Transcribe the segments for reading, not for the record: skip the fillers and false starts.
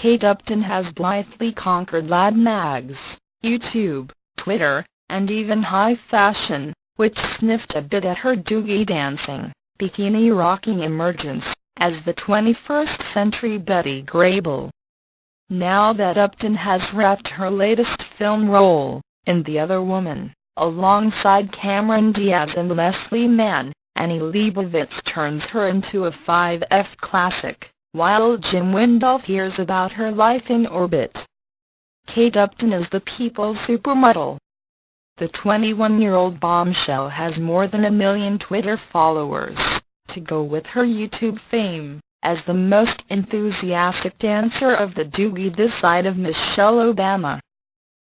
Kate Upton has blithely conquered lad mags, YouTube, Twitter, and even high fashion, which sniffed a bit at her doogie dancing, bikini rocking emergence as the 21st century Betty Grable. Now that Upton has wrapped her latest film role, in The Other Woman, alongside Cameron Diaz and Leslie Mann, Annie Leibovitz turns her into a 5F classic, while Jim Wyndorf hears about her life in orbit. Kate Upton is the people's supermodel. The 21-year-old bombshell has more than 1 million Twitter followers, to go with her YouTube fame, as the most enthusiastic dancer of the doogie this side of Michelle Obama.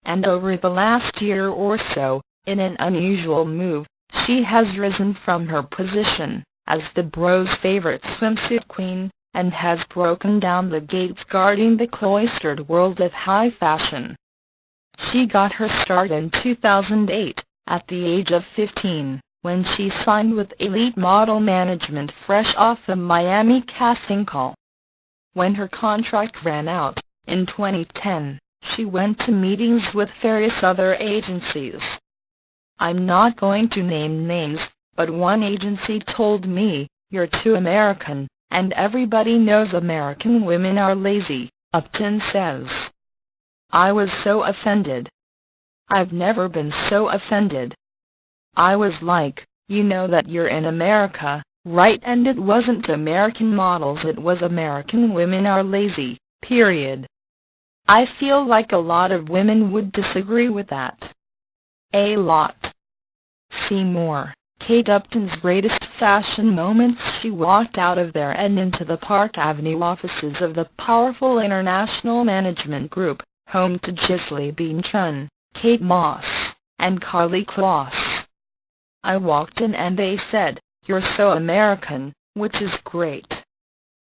And over the last year or so, in an unusual move, she has risen from her position as the bros' favorite swimsuit queen, and has broken down the gates guarding the cloistered world of high fashion. She got her start in 2008, at the age of 15, when she signed with Elite Model Management fresh off a Miami casting call. When her contract ran out, in 2010, she went to meetings with various other agencies. I'm not going to name names, but one agency told me, "You're too American, and everybody knows American women are lazy," Upton says. "I was so offended. I've never been so offended. I was like, you know that you're in America, right? And it wasn't American models, it was American women are lazy, period." I feel like a lot of women would disagree with that. A lot. See more. Kate Upton's greatest fashion moments. She walked out of there and into the Park Avenue offices of the powerful International Management Group, home to Ghislaine Bündchen, Kate Moss, and Karlie Kloss. I walked in and they said, "You're so American," which is great.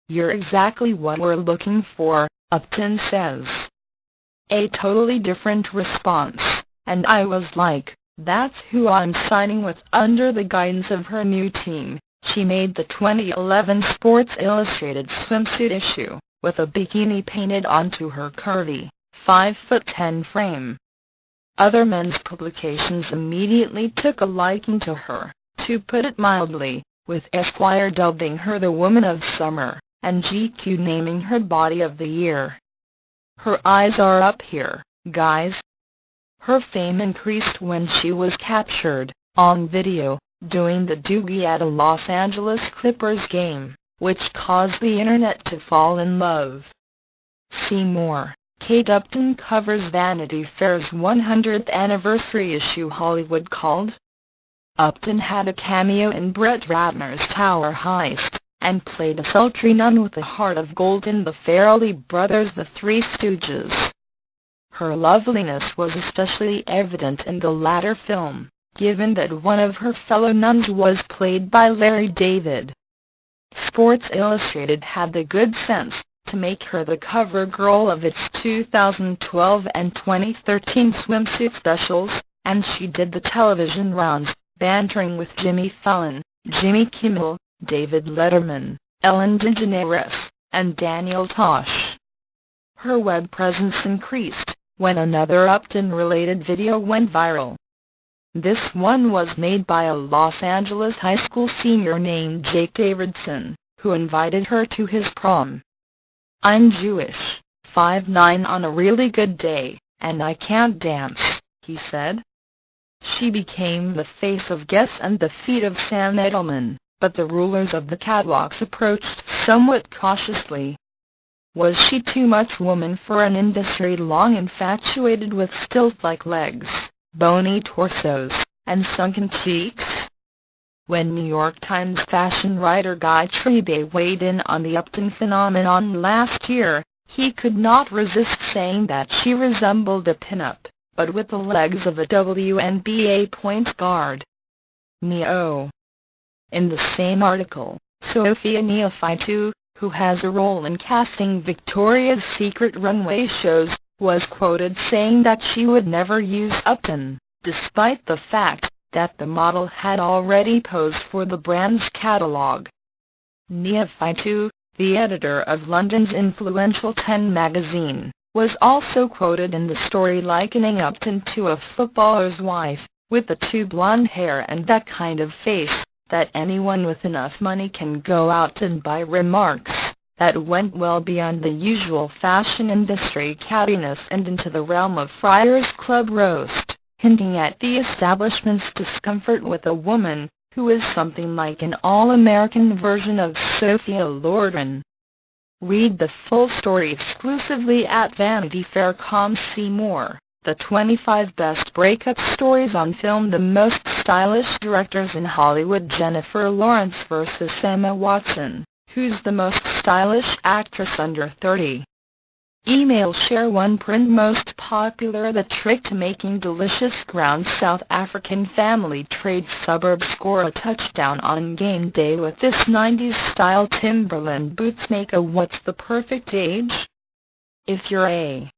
"You're exactly what we're looking for," Upton says. A totally different response, and I was like, that's who I'm signing with. Under the guidance of her new team, she made the 2011 Sports Illustrated swimsuit issue, with a bikini painted onto her curvy, 5'10" frame. Other men's publications immediately took a liking to her, to put it mildly, with Esquire dubbing her the Woman of Summer, and GQ naming her Body of the Year. Her eyes are up here, guys. Her fame increased when she was captured, on video, doing the doogie at a Los Angeles Clippers game, which caused the internet to fall in love. See more. Kate Upton covers Vanity Fair's 100th anniversary issue. Hollywood Called. Upton had a cameo in Brett Ratner's Tower Heist, and played a sultry nun with a heart of gold in the Farrelly Brothers' The Three Stooges. Her loveliness was especially evident in the latter film, given that one of her fellow nuns was played by Larry David. Sports Illustrated had the good sense to make her the cover girl of its 2012 and 2013 swimsuit specials, and she did the television rounds, bantering with Jimmy Fallon, Jimmy Kimmel, David Letterman, Ellen DeGeneres, and Daniel Tosh. Her web presence increased when another Upton-related video went viral. This one was made by a Los Angeles high school senior named Jake Davidson, who invited her to his prom. "I'm Jewish, 5'9" on a really good day, and I can't dance," he said. She became the face of Guess and the feet of Sam Edelman, but the rulers of the catwalks approached somewhat cautiously. Was she too much woman for an industry long infatuated with stilt-like legs, bony torsos, and sunken cheeks? When New York Times fashion writer Guy Trebe weighed in on the Upton phenomenon last year, he could not resist saying that she resembled a pin-up, but with the legs of a WNBA point guard. Neo. In the same article, Sophia Neophytou, who has a role in casting Victoria's Secret runway shows, was quoted saying that she would never use Upton, despite the fact that the model had already posed for the brand's catalog. Neophytou, the editor of London's influential 10 magazine, was also quoted in the story likening Upton to a footballer's wife, with the two blonde hair and that kind of face that anyone with enough money can go out and buy. Remarks that went well beyond the usual fashion industry cattiness and into the realm of Friars Club roast, hinting at the establishment's discomfort with a woman who is something like an all-American version of Sophia Loren. Read the full story exclusively at VanityFair.com. See more. The 25 best breakup stories on film. The most stylish directors in Hollywood. Jennifer Lawrence vs. Emma Watson. Who's the most stylish actress under 30? Email share 1 print most popular. The trick to making delicious ground South African family trade suburb score a touchdown on game day with this 90s style Timberland boots. Make a what's the perfect age? If you're a